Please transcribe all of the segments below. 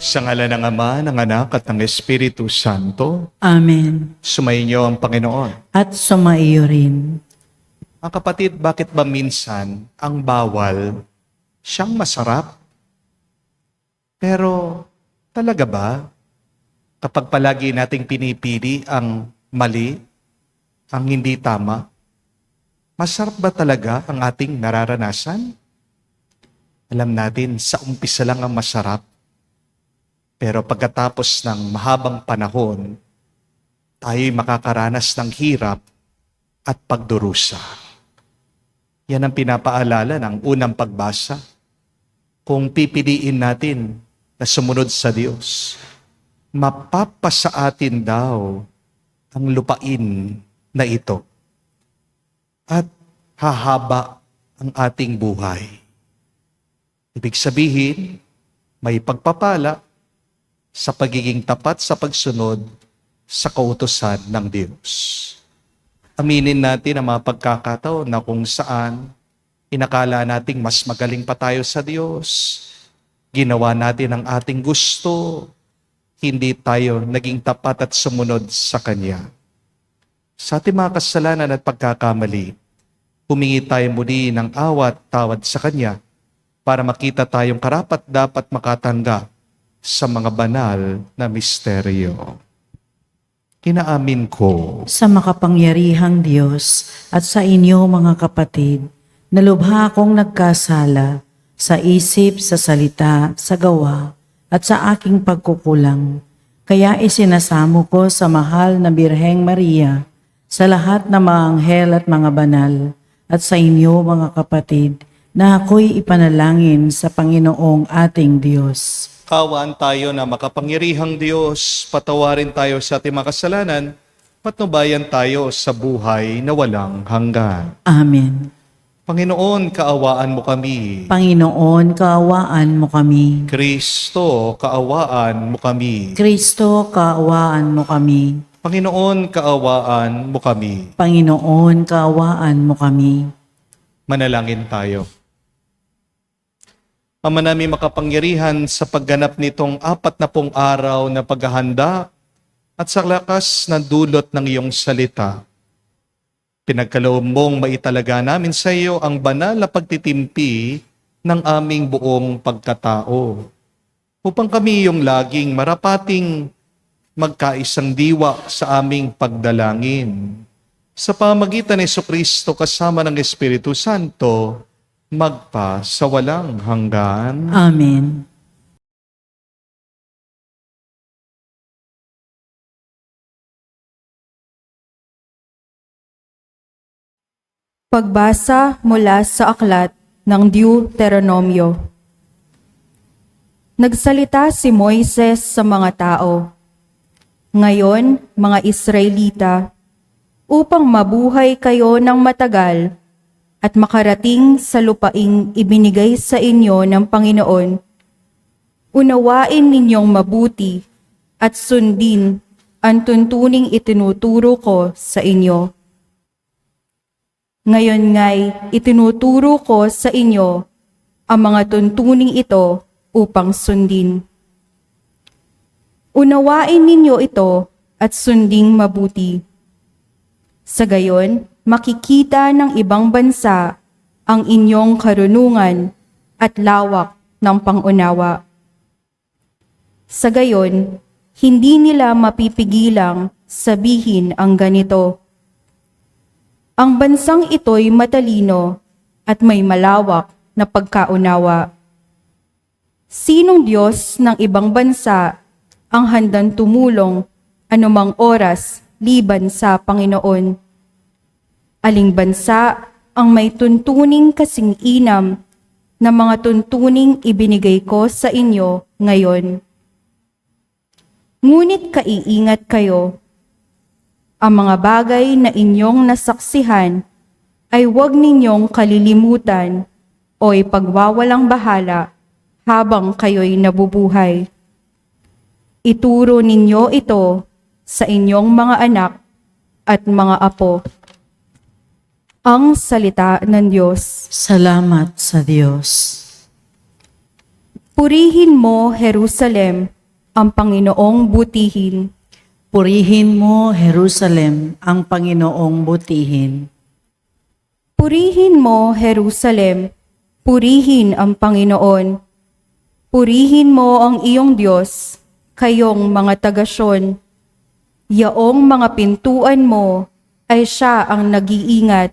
Sa ngalan ng Ama, ng Anak, at ng Espiritu Santo, Amen. sumainyo ang Panginoon. At sumaiyo rin. Ang kapatid, bakit ba minsan ang bawal siyang masarap? Pero talaga ba kapag palagi nating pinipili ang mali, ang hindi tama, masarap ba talaga ang ating nararanasan? Alam natin, sa umpisa lang ang masarap. Pero pagkatapos ng mahabang panahon, tayo'y makakaranas ng hirap at pagdurusa. Yan ang pinapaalala ng unang pagbasa. Kung pipiliin natin na sumunod sa Diyos, mapapasa atin daw ang lupain na ito at hahaba ang ating buhay. Ibig sabihin, may pagpapala sa pagiging tapat sa pagsunod sa kautusan ng Diyos. Aminin natin ang mga pagkakataon na kung saan inakala nating mas magaling pa tayo sa Diyos. Ginawa natin ang ating gusto. Hindi tayo naging tapat at sumunod sa Kanya. Sa ating mga kasalanan at pagkakamali, humingi tayo muli ng awat tawad sa Kanya para makita tayong karapat-dapat makatanggap sa mga banal na misteryo. Inaamin ko Sa makapangyarihang Diyos at sa inyo mga kapatid, na lubha akong nagkasala sa isip, sa salita, sa gawa, at sa aking pagkukulang. Kaya isinasamo ko sa mahal na Birheng Maria, sa lahat ng mga anghel at mga banal, at sa inyo mga kapatid, na ako'y ipanalangin sa Panginoong ating Diyos. Kawaan tayo na makapangyarihang Diyos, patawarin tayo sa ating mga kasalanan, patnubayan tayo sa buhay na walang hanggan. Amen. Panginoon, kaawaan mo kami. Panginoon, kaawaan mo kami. Kristo, kaawaan mo kami. Kristo, kaawaan mo kami. Panginoon, kaawaan mo kami. Panginoon, kaawaan mo kami. Manalangin tayo. Ama namin makapangyarihan, sa pagganap nitong 40 araw na paghahanda at sa lakas ng dulot ng iyong salita, pinagkaloob mong maitalaga namin sa iyo ang banal na pagtitimpi ng aming buong pagkatao, upang kami yung laging marapating magkaisang diwa sa aming pagdalangin. Sa pamagitan ni Jesucristo kasama ng Espiritu Santo, magpa sa walang hanggan. Amen. Pagbasa mula sa aklat ng Deuteronomio. Nagsalita si Moises sa mga tao, "Ngayon, mga Israelita, upang mabuhay kayo ng matagal at makarating sa lupaing ibinigay sa inyo ng Panginoon, unawain ninyong mabuti at sundin ang tuntuning itinuturo ko sa inyo. Ngayon nga'y itinuturo ko sa inyo ang mga tuntuning ito upang sundin. Unawain ninyo ito at sunding mabuti. Sa gayon, makikita ng ibang bansa ang inyong karunungan at lawak ng pangunawa. Sa gayon, hindi nila mapipigilang sabihin ang ganito, 'Ang bansang ito'y matalino at may malawak na pagkaunawa.' Sinong Diyos ng ibang bansa ang handang tumulong anumang oras liban sa Panginoon? Aling bansa ang may tuntuning kasing inam na mga tuntuning ibinigay ko sa inyo ngayon? Ngunit kaiingat kayo. Ang mga bagay na inyong nasaksihan ay huwag ninyong kalilimutan o ipagwawalang bahala habang kayo'y nabubuhay. Ituro ninyo ito sa inyong mga anak at mga apo. Ang salita ng Diyos. Salamat sa Diyos. Purihin mo, Jerusalem, ang Panginoong butihin. Purihin mo, Jerusalem, ang Panginoong butihin. Purihin mo, Jerusalem, purihin ang Panginoon. Purihin mo ang iyong Diyos, kayong mga tagasyon. Yaong mga pintuan mo ay siya ang nag-iingat.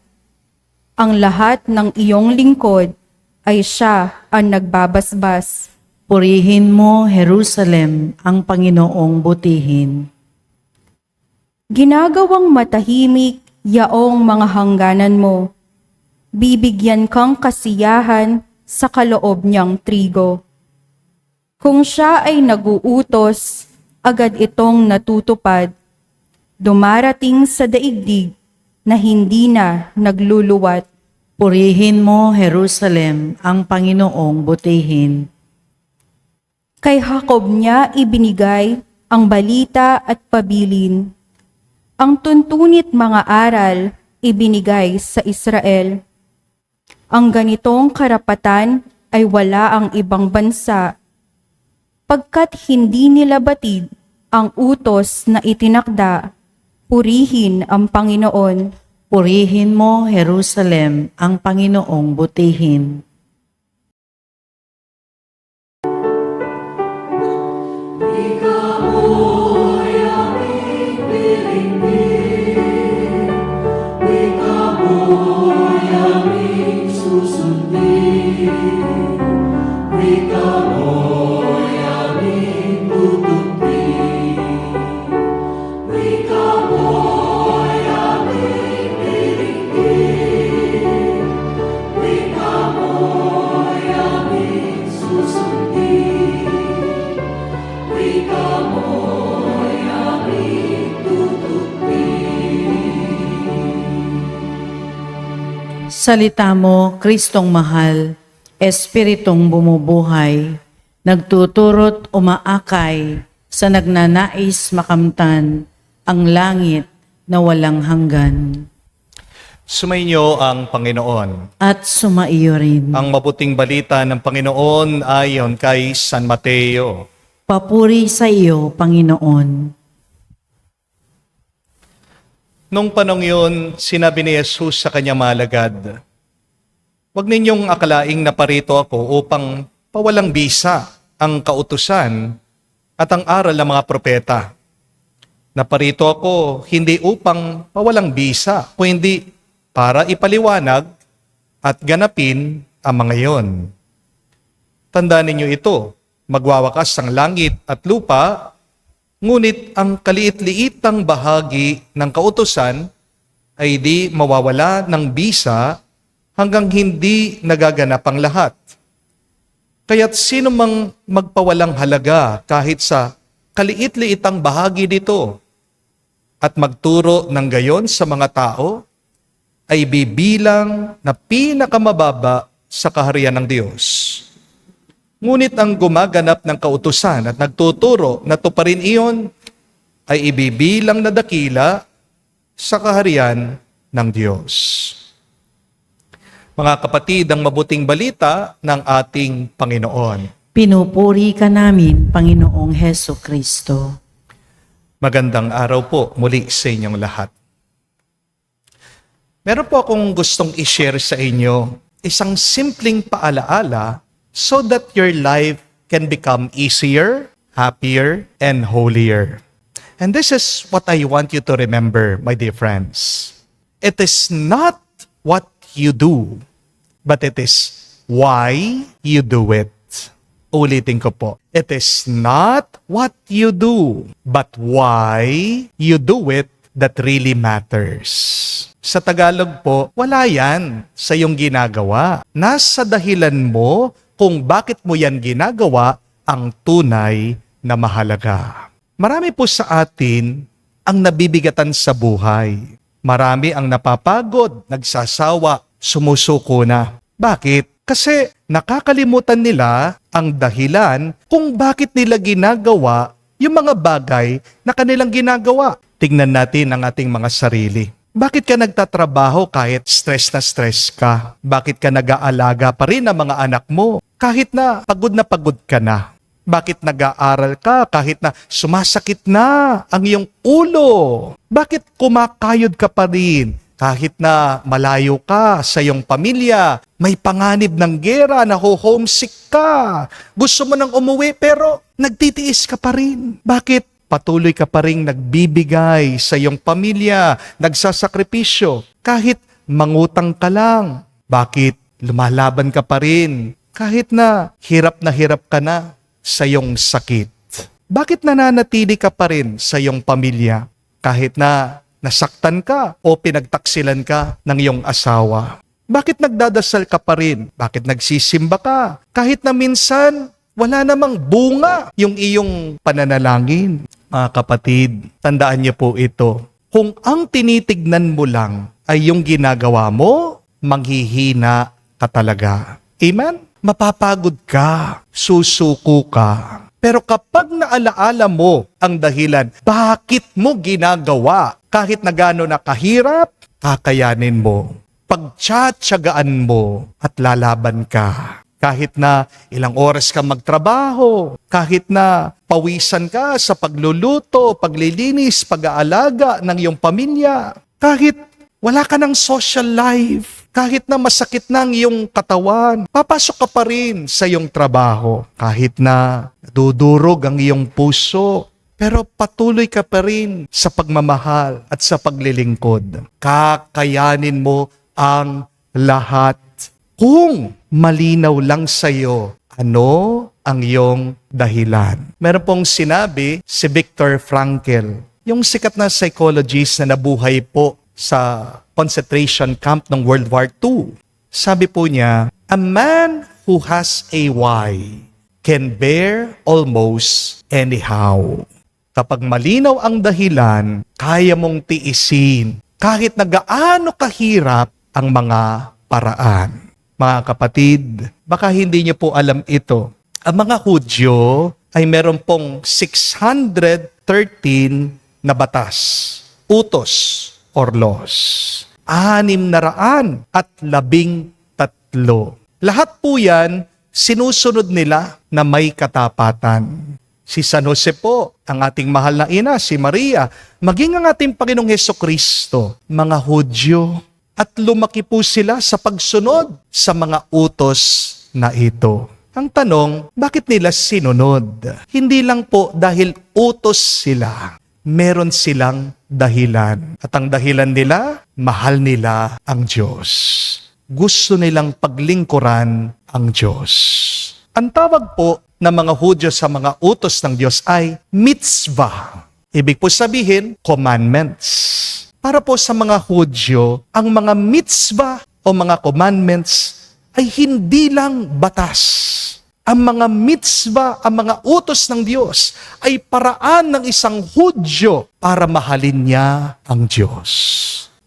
Ang lahat ng iyong lingkod ay siya ang nagbabasbas. Purihin mo, Jerusalem, ang Panginoong butihin. Ginagawang matahimik yaong mga hangganan mo. Bibigyan kang kasiyahan sa kaloob niyang trigo. Kung siya ay naguutos, agad itong natutupad. Dumarating sa daigdig na hindi na nagluluwat. Purihin mo, Jerusalem, ang Panginoong butihin. Kay Jacob niya ibinigay ang balita at pabilin. Ang tuntunit mga aral ibinigay sa Israel. Ang ganitong karapatan ay wala ang ibang bansa, pagkat hindi nila batid ang utos na itinakda. Purihin ang Panginoon. Purihin mo, Jerusalem, ang Panginoong butihin. Salita mo, Kristong mahal, Espiritong bumubuhay, nagtuturot umaakay sa nagnanais makamtan ang langit na walang hanggan. Sumainyo ang Panginoon. At sumaiyo rin. Ang mabuting balita ng Panginoon ayon kay San Mateo. Papuri sa iyo, Panginoon. Nung panong yun, sinabi ni Jesus sa kanyang malagad, "Huwag ninyong akalaing naparito ako upang pawalang bisa ang kautusan at ang aral ng mga propeta. Naparito ako hindi upang pawalang bisa, kundi para ipaliwanag at ganapin ang mga iyon. Tandaan ninyo ito, magwawakas ang langit at lupa, ngunit ang kaliit-liitang bahagi ng kautusan ay di mawawala ng bisa hanggang hindi nagaganap ang lahat. Kaya't sino mang magpawalang halaga kahit sa kaliit-liitang bahagi dito at magturo ng gayon sa mga tao, ay bibilang na pinakamababa sa kaharian ng Diyos. Ngunit ang gumaganap ng kautusan at nagtuturo na tuparin iyon ay ibibilang na dakila sa kaharian ng Diyos." Mga kapatid, ang mabuting balita ng ating Panginoon. Pinupuri ka namin, Panginoong Heso Kristo. Magandang araw po muli sa inyong lahat. Meron po akong gustong i-share sa inyo isang simpleng paalaala so that your life can become easier, happier, and holier. And this is what I want you to remember, my dear friends. It is not what you do, but it is why you do it. Ulitin ko po. It is not what you do, but why you do it that really matters. Sa Tagalog po, wala yan sa iyong ginagawa. Nasa dahilan mo kung bakit mo yan ginagawa ang tunay na mahalaga. Marami po sa atin ang nabibigatan sa buhay. Marami ang napapagod, nagsasawa, sumusuko na. Bakit? Kasi nakakalimutan nila ang dahilan kung bakit nila ginagawa yung mga bagay na kanilang ginagawa. Tingnan natin ang ating mga sarili. Bakit ka nagtatrabaho kahit stress na stress ka? Bakit ka nag-aalaga pa rin ng mga anak mo kahit na pagod ka na? Bakit nag-aaral ka kahit na sumasakit na ang iyong ulo? Bakit kumakayod ka pa rin kahit na malayo ka sa iyong pamilya? May panganib ng gera, homesick ka. Gusto mo nang umuwi pero nagtitiis ka pa rin. Bakit? Patuloy ka pa rin nagbibigay sa iyong pamilya, nagsasakripisyo, kahit mangutang ka lang. Bakit lumalaban ka pa rin, kahit na hirap ka na sa iyong sakit? Bakit nananatili ka pa rin sa iyong pamilya, kahit na nasaktan ka o pinagtaksilan ka ng iyong asawa? Bakit nagdadasal ka pa rin? Bakit nagsisimba ka? Kahit na minsan, wala namang bunga yung iyong pananalangin. Mga kapatid, tandaan niyo po ito. Kung ang tinitignan mo lang ay yung ginagawa mo, manghihina ka talaga. Amen? Mapapagod ka, susuko ka. Pero kapag naalaala mo ang dahilan, bakit mo ginagawa? Kahit na gaano na kahirap, kakayanin mo. Pagtsatsagaan mo at lalaban ka. Kahit na ilang oras ka magtrabaho, kahit na pawisan ka sa pagluluto, paglilinis, pag-aalaga ng iyong pamilya, kahit wala ka ng social life, kahit na masakit na ang iyong katawan, papasok ka pa rin sa iyong trabaho. Kahit na dudurog ang iyong puso, pero patuloy ka pa rin sa pagmamahal at sa paglilingkod. Kakayanin mo ang lahat kung malinaw lang sa iyo ano ang iyong dahilan. Meron pong sinabi si Viktor Frankl, yung sikat na psychologist na nabuhay po sa concentration camp ng World War II. Sabi po niya, a man who has a why can bear almost anyhow. Kapag malinaw ang dahilan, kaya mong tiisin kahit na gaano kahirap ang mga paraan. Mga kapatid, baka hindi niyo po alam ito. Ang mga Hudyo ay meron pong 613 na batas, utos or laws. 613. Lahat po yan, sinusunod nila na may katapatan. Si San Jose po, ang ating mahal na ina, si Maria, maging ang ating Panginoong Hesukristo, mga Hudyo. At lumaki po sila sa pagsunod sa mga utos na ito. Ang tanong, bakit nila sinunod? Hindi lang po dahil utos sila. Meron silang dahilan. At ang dahilan nila, mahal nila ang Diyos. Gusto nilang paglingkuran ang Diyos. Ang tawag po ng mga Hudyo sa mga utos ng Diyos ay mitzvah. Ibig po sabihin, commandments. Para po sa mga Hudyo, ang mga mitzvah o mga commandments ay hindi lang batas. Ang mga mitzvah, ang mga utos ng Diyos ay paraan ng isang Hudyo para mahalin niya ang Diyos.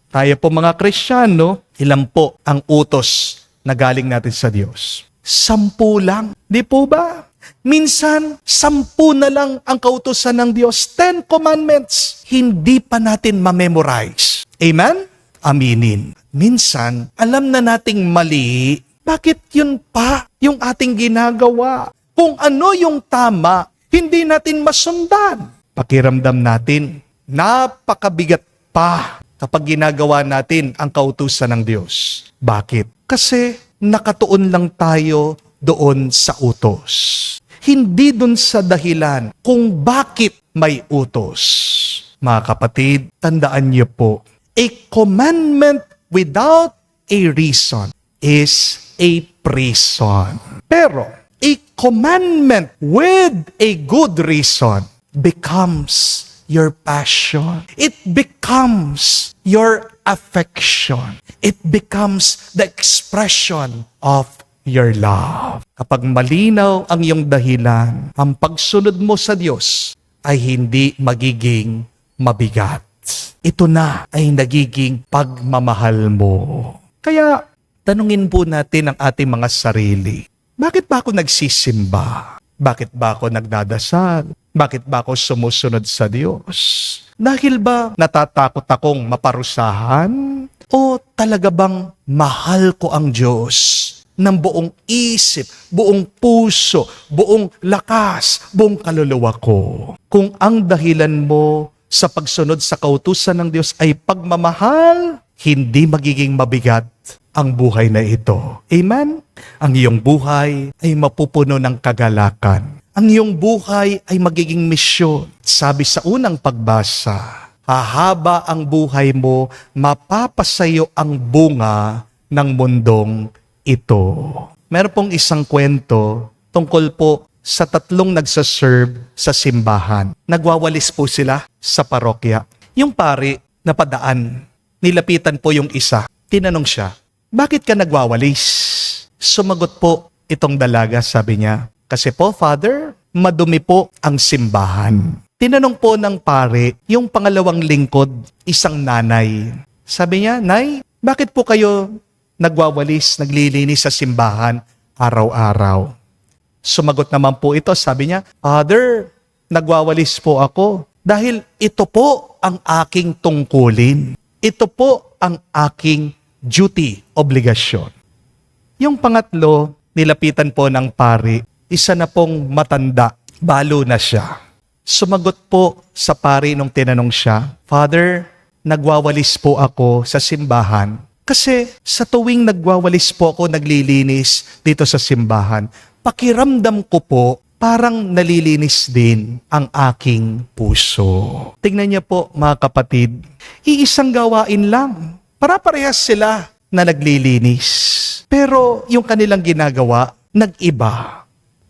Tayo po mga Kristiyano, ilan po ang utos na galing natin sa Diyos? 10 lang. Di po ba? Minsan, 10 na lang ang kautusan ng Diyos. 10 commandments. Hindi pa natin ma-memorize. Amen? Aminin. Minsan, alam na nating mali. Bakit yun pa yung ating ginagawa? Kung ano yung tama, hindi natin masundan. Pakiramdam natin, napakabigat pa kapag ginagawa natin ang kautusan ng Diyos. Bakit? Kasi nakatuon lang tayo doon sa utos. Hindi doon sa dahilan kung bakit may utos. Mga kapatid, tandaan niyo po, a commandment without a reason is a prison. Pero, a commandment with a good reason becomes your passion. It becomes your affection. It becomes the expression of your love. Kapag malinaw ang iyong dahilan, ang pagsunod mo sa Diyos ay hindi magiging mabigat. Ito na ay nagiging pagmamahal mo. Kaya, tanungin po natin ang ating mga sarili. Bakit ba ako nagsisimba? Bakit ba ako nagdadasal? Bakit ba ako sumusunod sa Diyos? Dahil ba natatakot akong maparusahan? O talaga bang mahal ko ang Diyos ng buong isip, buong puso, buong lakas, buong kaluluwa ko? Kung ang dahilan mo sa pagsunod sa kautusan ng Diyos ay pagmamahal, hindi magiging mabigat ang buhay na ito. Amen? Ang iyong buhay ay mapupuno ng kagalakan. Ang iyong buhay ay magiging misyon. Sabi sa unang pagbasa, hahaba ang buhay mo, mapapasayo ang bunga ng mundong ito. Meron pong isang kwento tungkol po sa tatlong nagsaserve sa simbahan. Nagwawalis po sila sa parokya. Yung pari napadaan, nilapitan po yung isa. Tinanong siya, bakit ka nagwawalis? Sumagot po itong dalaga, sabi niya, kasi po, Father, madumi po ang simbahan. Tinanong po ng pare, yung pangalawang lingkod, isang nanay. Sabi niya, Nay, bakit po kayo nagwawalis, naglilinis sa simbahan araw-araw? Sumagot naman po ito, sabi niya, Father, nagwawalis po ako dahil ito po ang aking tungkulin. Ito po ang aking duty, obligasyon. Yung pangatlo, nilapitan po ng pari, isa na pong matanda, balo na siya. Sumagot po sa pari nung tinanong siya, Father, nagwawalis po ako sa simbahan kasi sa tuwing nagwawalis po ako, naglilinis dito sa simbahan, pakiramdam ko po parang nalilinis din ang aking puso. Tingnan niya po mga kapatid, iisang gawain lang. Para-parehas sila na naglilinis. Pero yung kanilang ginagawa, nag-iba.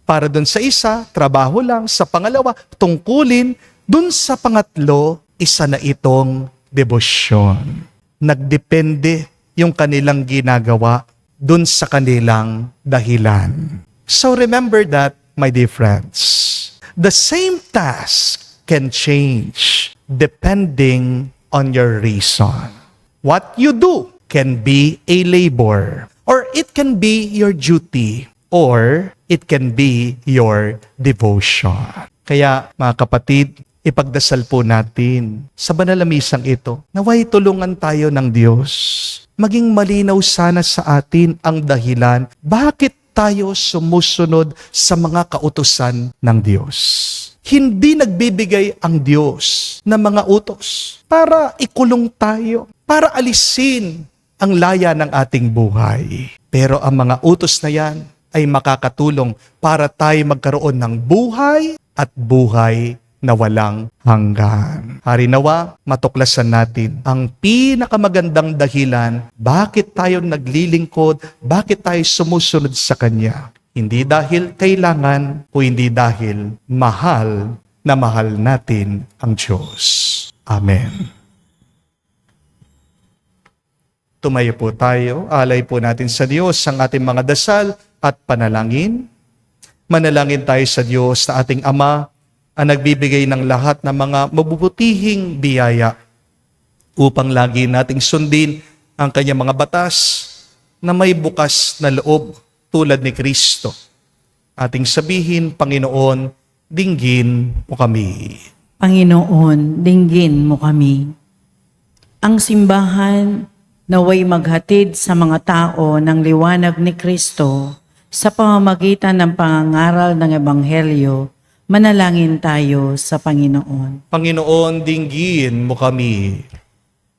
Para dun sa isa, trabaho lang. Sa pangalawa, tungkulin. Dun sa pangatlo, isa na itong debosyon. Nagdepende yung kanilang ginagawa dun sa kanilang dahilan. So remember that, my dear friends. The same task can change depending on your reason. What you do can be a labor, or it can be your duty, or it can be your devotion. Kaya mga kapatid, ipagdasal po natin sa banal na misang ito, naway tulungan tayo ng Diyos. Maging malinaw sana sa atin ang dahilan bakit tayo sumusunod sa mga kautusan ng Diyos. Hindi nagbibigay ang Diyos ng mga utos para ikulong tayo, para alisin ang laya ng ating buhay. Pero ang mga utos na yan ay makakatulong para tayo magkaroon ng buhay at buhay na walang hanggan. Harinawa, matuklasan natin ang pinakamagandang dahilan bakit tayo naglilingkod, bakit tayo sumusunod sa Kanya. Hindi dahil kailangan o hindi dahil mahal na mahal natin ang Diyos. Amen. Tumayo po tayo, alay po natin sa Diyos ang ating mga dasal at panalangin. Manalangin tayo sa Diyos na ating Ama, ang nagbibigay ng lahat ng mga mabubutihing biyaya upang lagi nating sundin ang kanyang mga batas na may bukas na loob tulad ni Kristo. Ating sabihin, Panginoon, dinggin mo kami. Panginoon, dinggin mo kami. Ang simbahan naway maghatid sa mga tao ng liwanag ni Kristo sa pamamagitan ng pangangaral ng Ebanghelyo. Manalangin tayo sa Panginoon. Panginoon, dinggin mo kami.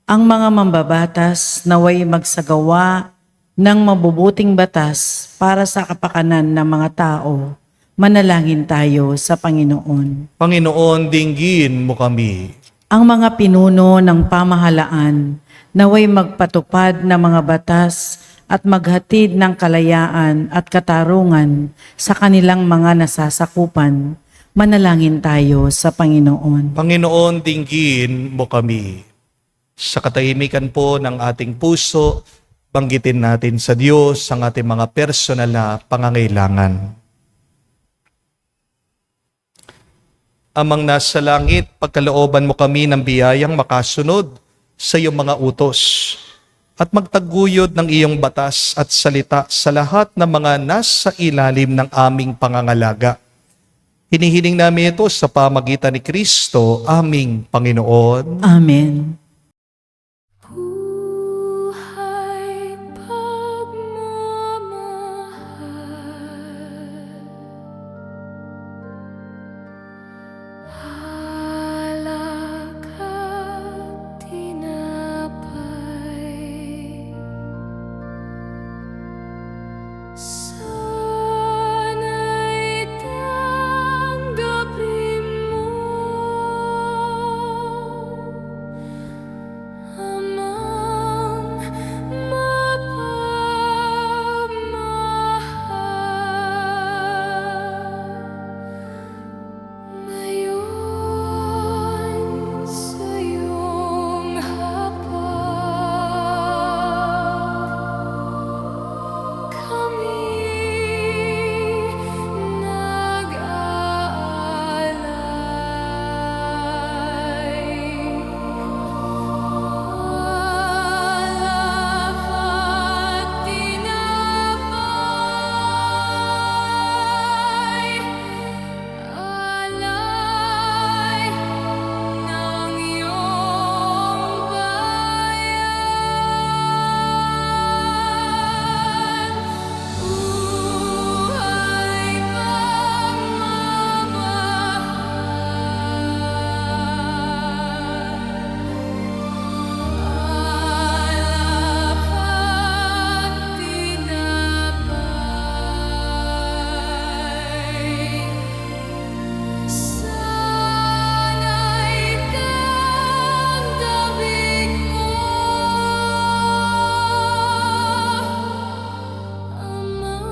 Ang mga mambabatas naway magsagawa ng mabubuting batas para sa kapakanan ng mga tao. Manalangin tayo sa Panginoon. Panginoon, dinggin mo kami. Ang mga pinuno ng pamahalaan naway magpatupad ng mga batas at maghatid ng kalayaan at katarungan sa kanilang mga nasasakupan. Manalangin tayo sa Panginoon. Panginoon, dinggin mo kami. Sa katahimikan po ng ating puso, banggitin natin sa Diyos ang ating mga personal na pangangailangan. Amang nasa langit, pagkalooban mo kami ng biyayang makasunod sa iyong mga utos at magtaguyod ng iyong batas at salita sa lahat ng mga nasa ilalim ng aming pangangalaga. Hinihiling namin ito sa pamagitan ni Kristo, aming Panginoon. Amen. Buhay pagmamahal, alak at tinapay, sana'y tanggapin mo, amang mapagmahal, ngayon sa iyong hapag, kami nag-aalay. Alak at tinapay, alay ng iyong bayan. Buhay pagmamahal, alak at tinapay, sana'y tanggapin mo, amang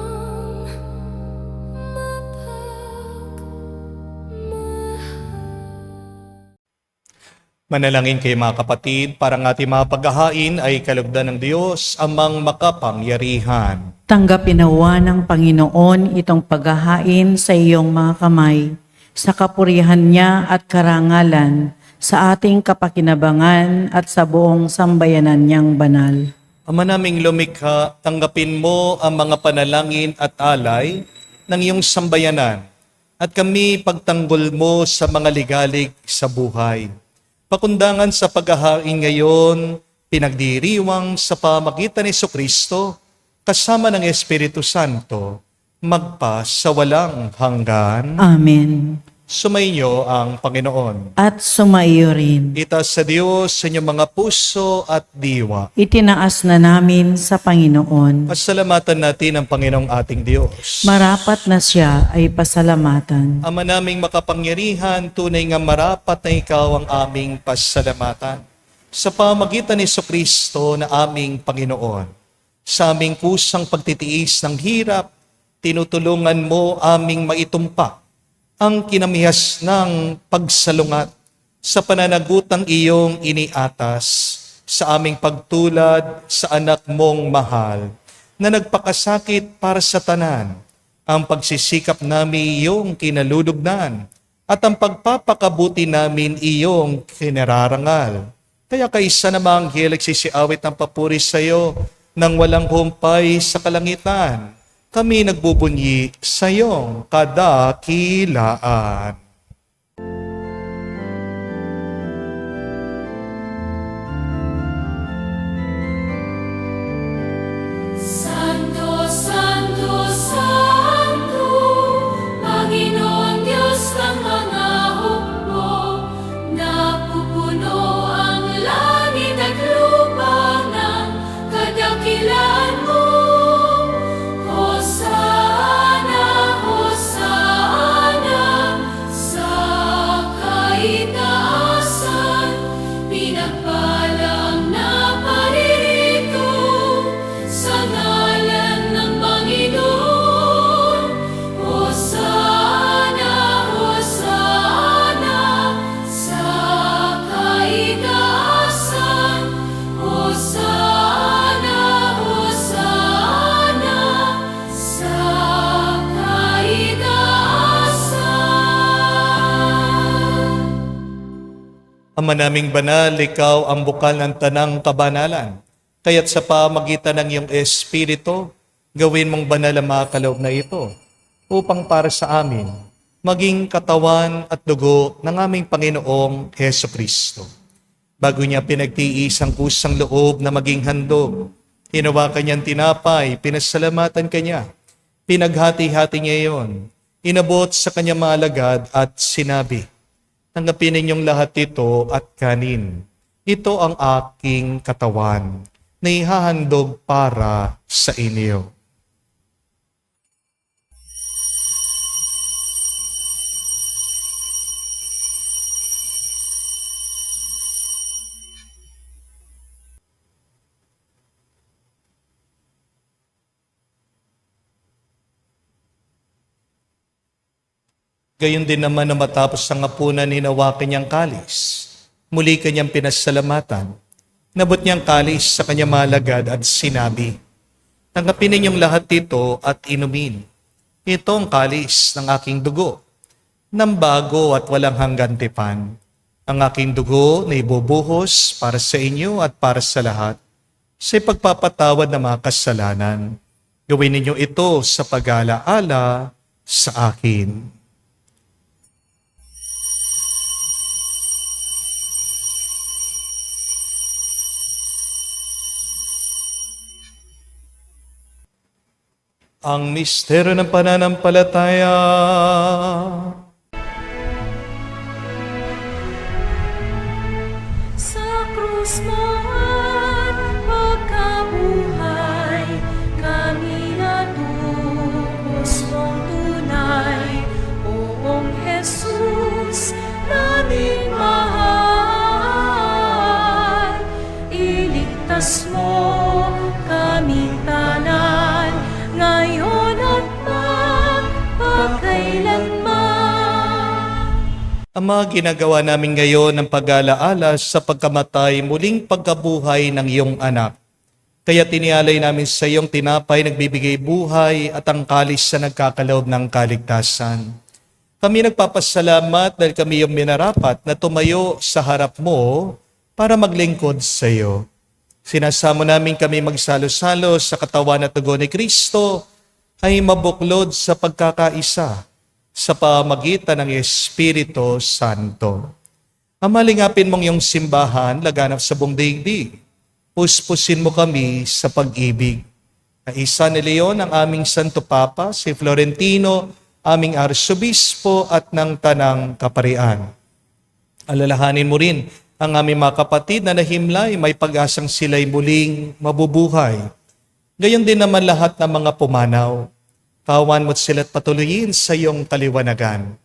Manalangin kayo mga kapatid, para ang ating mga paghahain ay kalugdan ng Diyos, amang makapangyarihan. Tanggapin nawa ng Panginoon itong paghahain sa iyong mga kamay, sa kapurihan niya at karangalan, sa ating kapakinabangan at sa buong sambayanan niyang banal. Ama naming lumikha, tanggapin mo ang mga panalangin at alay ng iyong sambayanan, at kami pagtanggol mo sa mga ligalig sa buhay. Pakundangan sa paghahain ngayon, pinagdiriwang sa pamagitan ni Jesucristo, kasama ng Espiritu Santo, magpa sa walang hanggan. Amen. Sumainyo ang Panginoon. At sumaiyo rin. Itaas sa Diyos sa inyong mga puso at diwa. Itinaas na namin sa Panginoon. Pasalamatan natin ang Panginoong ating Diyos. Marapat na siya ay pasalamatan. Ama naming makapangyarihan, tunay nga marapat na ikaw ang aming pasalamatan. Sa pamagitan ni Jesucristo na aming Panginoon, sa aming kusang pagtitiis ng hirap, tinutulungan mo aming maitumpak ang kinamihas ng pagsalungat sa pananagutang iyong iniatas sa aming pagtulad sa anak mong mahal na nagpakasakit para sa tanan, ang pagsisikap namin iyong kinalulugnan at ang pagpapakabuti namin iyong kinararangal. Kaya kaisa namang hilig sisiawit ng papuri sa iyo nang walang humpay sa kalangitan. Kami nagbubunyi sa iyong kadakilaan. Santo, Santo, Santo, Panginoon Diyos ng mga hukbo, napupuno ang langit at lupa ng kadakilaan mo. Hosana, Hosana, sa kaitaasan, pinagpalang na paririto sa ngalan ng Panginoon. Hosana, Hosana, sa kaitaasan. Hosana, Hosana, sa kaitaasan. Ama naming banal, ikaw ang bukal ng tanang kabanalan. Kaya't sa pamagitan ng iyong Espiritu, gawin mong banal ang mga kaloob na ito, upang para sa amin, maging katawan at dugo ng aming Panginoong Heso Kristo. Bago niya pinagtiis ang kusang loob na maging handog, hinawakan niyang tinapay, pinasalamatan kanya, pinaghati-hati niya iyon, inabot sa kanyang mga alagad at sinabi, "Tanggapin ninyong lahat ito at kanin. Ito ang aking katawan na ihahandog para sa inyo." Gayon din naman na matapos ang hapunan, hinawakan niyang kalis. Muli kanyang pinasalamatan. Nabot niyang kalis sa kanyang malagad at sinabi, "Tanggapin ninyong lahat ito at inumin. Ito ang kalis ng aking dugo, ng bago at walang hanggan tipan. Ang aking dugo na ibubuhos para sa inyo at para sa lahat, sa pagpapatawad ng mga kasalanan. Gawin ninyo ito sa pag-alaala sa akin." Ang misteryo ng pananampalataya. Sa krus mo at pagkabuhay, kami natubos mong tunay. Poong Jesus, naming mahal, iligtas mo kaming tanan, ngayon at magpakailanman. Ang mga ginagawa namin ngayon ng pag-alaala sa pagkamatay, muling pagkabuhay ng iyong anak. Kaya tinialay namin sa iyong tinapay nagbibigay buhay at ang kalis na nagkakaloob ng kaligtasan. Kami nagpapasalamat dahil kami yung minarapat na tumayo sa harap mo para maglingkod sa iyo. Sinasamo namin kami magsalo-salo sa katawan at dugo ni Kristo ay mabuklod sa pagkakaisa sa pamagitan ng Espiritu Santo. Amalingapin mong iyong simbahan laganap sa buong daigdig. Puspusin mo kami sa pag-ibig. Kaisa ni Leon ang aming Santo Papa, si Florentino, aming Arsobispo at ng Tanang Kaparian. Alalahanin mo rin ang aming mga kapatid na nahimlay, may pag-asang sila'y muling mabubuhay. Gayon din naman lahat ng mga pumanaw. Kawan mo't sila't patuloyin sa iyong kaliwanagan.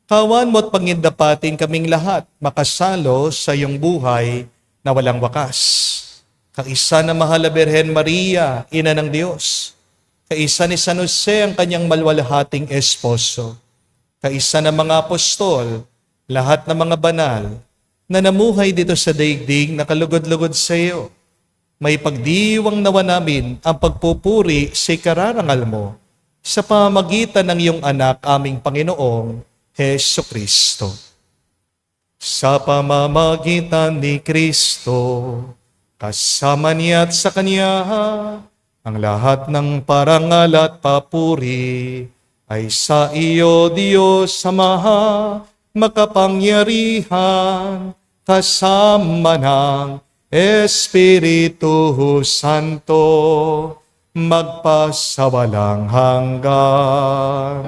Kawan mo't pangindapatin kaming lahat makasalo sa iyong buhay na walang wakas. Kaisa na mahal na Birhen Maria, Ina ng Diyos. Kaisa ni San Jose ang kanyang malwalhating esposo. Kaisa ng mga apostol, lahat ng mga banal, na namuhay dito sa daigdig na kalugod-lugod sa iyo. May pagdiwang nawa namin ang pagpupuri sa ikararangal mo sa pamamagitan ng iyong anak, aming Panginoong Heso Kristo. Sa pamamagitan ni Kristo, kasama niya at sa Kanya, ang lahat ng parangal at papuri ay sa iyo, Diyos Ama, makapangyarihan, kasama ng Espiritu Santo, magpasawalang hanggan.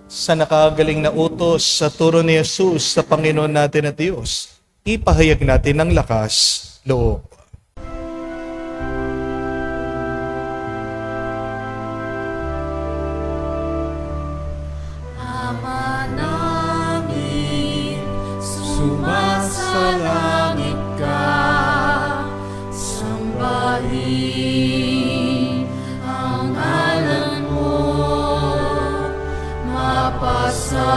Sa nakagaling na utos sa turo ni Jesus sa Panginoon natin at Diyos, ipahayag natin ng lakas loob. Ama namin, sumasalangit ka, sambahin ang ngalan mo, mapasa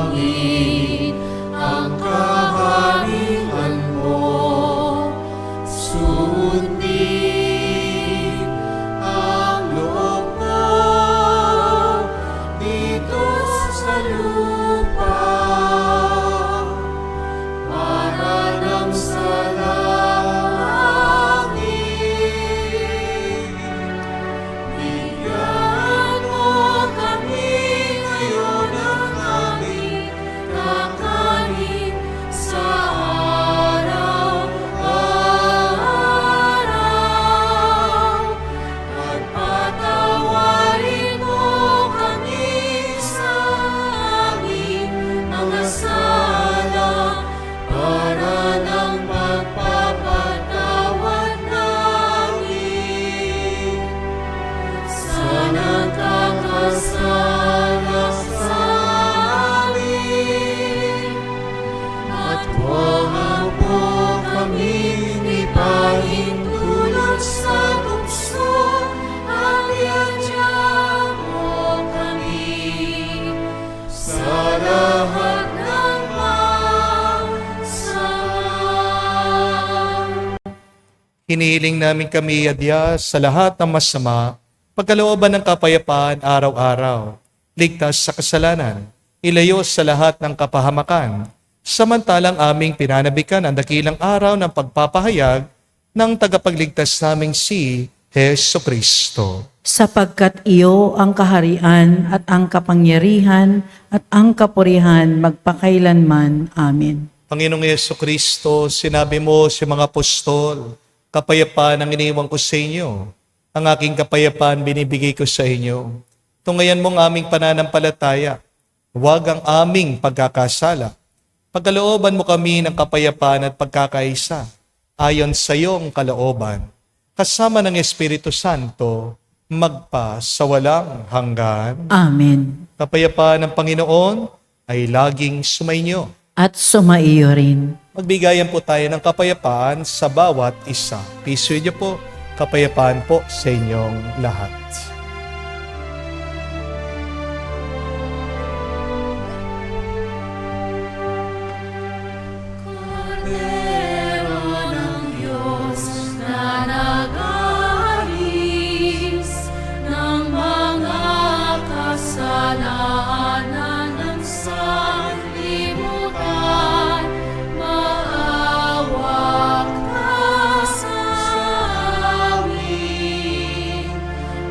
amin ang kaharian mo, sundin ang loob mo dito sa lupa. Tuwang mo kami ipahintulot sa tukso at iadya mo kami sa lahat ng masama. Hinihiling namin kami adya sa lahat ng masama, pagkalooban ng kapayapaan araw-araw, ligtas sa kasalanan, ilayo sa lahat ng kapahamakan, samantalang aming pinanabikan ang dakilang araw ng pagpapahayag ng tagapagligtas naming si Jesucristo. Sapagkat iyo ang kaharian at ang kapangyarihan at ang kapurihan magpakailanman. Amen. Panginoong Jesucristo, sinabi mo sa mga apostol, kapayapaan ang iniwan ko sa inyo. Ang aking kapayapaan binibigay ko sa inyo. Tungayan mo ang aming pananampalataya. Huwag ang aming pagkakasala. Pagkalooban mo kami ng kapayapaan at pagkakaisa, ayon sa iyong kalooban, kasama ng Espiritu Santo, magpa sa walang hanggan. Amen. Kapayapaan ng Panginoon ay laging sumainyo. At sumaiyo rin. Magbigayan po tayo ng kapayapaan sa bawat isa. Peace with you po. Kapayapaan po sa inyong lahat. Cordero ng Diyos na nag-aalis ng mga kasalanan ng sanlibutan, maawa ka sa amin.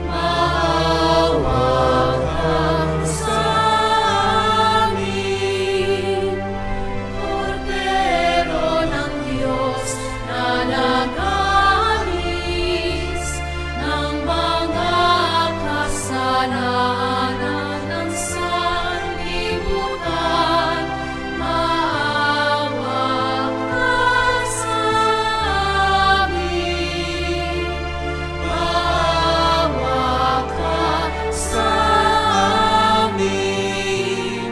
Maawa ka sa amin. Cordero ng Diyos na nag-aalis ng mga kasalanan ng sanlibutan, maawa ka sa amin. Maawa ka sa amin.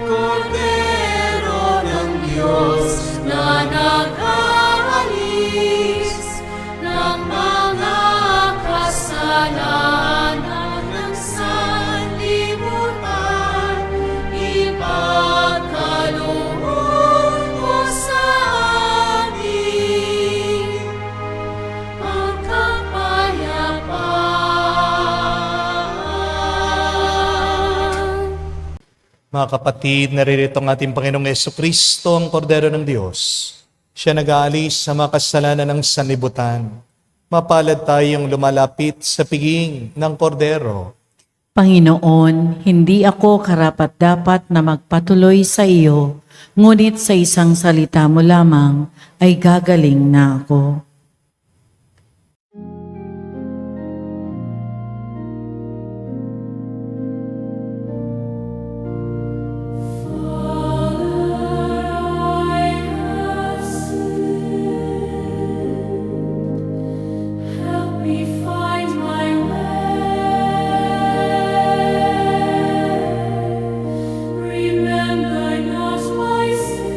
Cordero ng Diyos na nag-aalis ng mga kasalanan ng sanlibutan, ipagkaloob mo sa amin ang kapayapaan. Mga kapatid, naririto ang ating Panginoong Jesucristo, ang Kordero ng Diyos. Siya nag-aalis sa mga kasalanan ng sanlibutan. Mapalad tayong lumalapit sa piging ng Kordero. Panginoon, hindi ako karapat-dapat na magpatuloy sa iyo, ngunit sa isang salita mo lamang ay gagaling na ako. Help me find my way. Remember not my sin.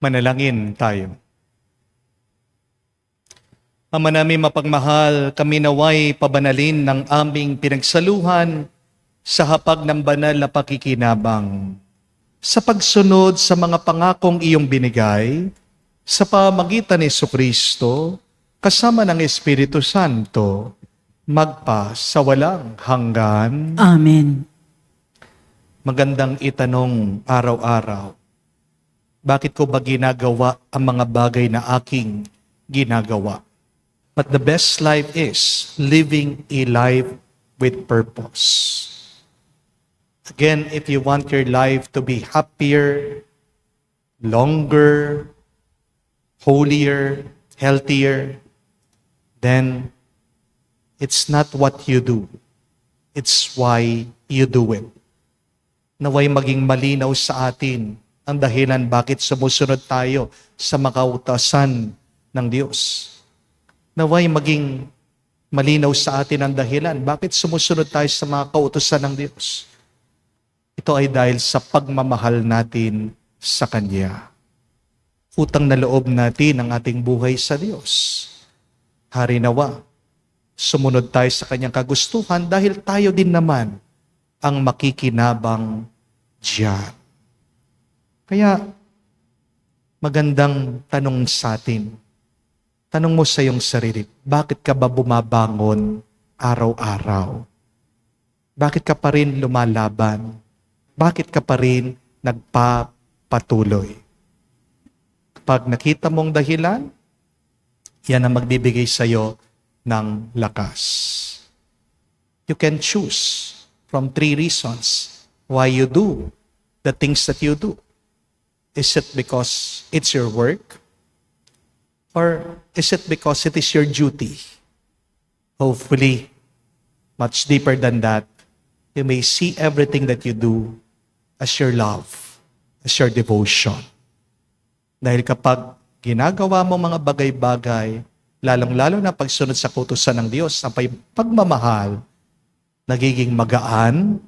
Manalangin tayo. Ama namin mapagmahal, kami naway pabanalin ng aming pinagsaluhan sa hapag ng banal na pakikinabang. Sa pagsunod sa mga pangakong iyong binigay, sa pamagitan ni Jesucristo, kasama ng Espiritu Santo, magpa sa walang hanggan. Amen. Magandang itanong araw-araw, bakit ko ba ginagawa ang mga bagay na aking ginagawa? But the best life is living a life with purpose. Again, if you want your life to be happier, longer, holier, healthier, then it's not what you do. It's why you do it. Naway maging malinaw sa atin ang dahilan bakit sumusunod tayo sa makautasan ng Diyos. Naway maging malinaw sa atin ang dahilan bakit sumusunod tayo sa mga kautusan ng Diyos. Ito ay dahil sa pagmamahal natin sa Kanya. Utang na loob natin ang ating buhay sa Diyos. Hari nawa, sumunod tayo sa Kanyang kagustuhan dahil tayo din naman ang makikinabang diyan. Kaya, magandang tanong sa atin. Tanong mo sa iyong sarili, bakit ka ba bumabangon araw-araw? Bakit ka pa rin lumalaban? Bakit ka pa rin nagpapatuloy? Kapag nakita mong dahilan, yan ang magbibigay sa iyo ng lakas. You can choose from 3 reasons why you do the things that you do. Is it because it's your work? Or is it because it is your duty? Hopefully, much deeper than that, you may see everything that you do as your love, as your devotion. Dahil kapag ginagawa mo mga bagay-bagay, lalong-lalo na pagsunod sa kautusan ng Diyos, ang pagmamahal, nagiging magaan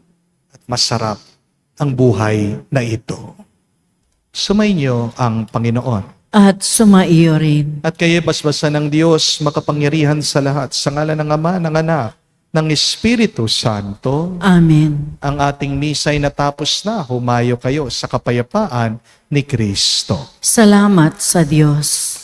at masarap ang buhay na ito. Sumainyo ang Panginoon. At sumaiyo rin. At kayo basbasan ng Diyos, makapangyarihan sa lahat, sa ngalan ng Ama, ng Anak, ng Espiritu Santo. Amen. Ang ating misa'y natapos na, humayo kayo sa kapayapaan ni Kristo. Salamat sa Diyos.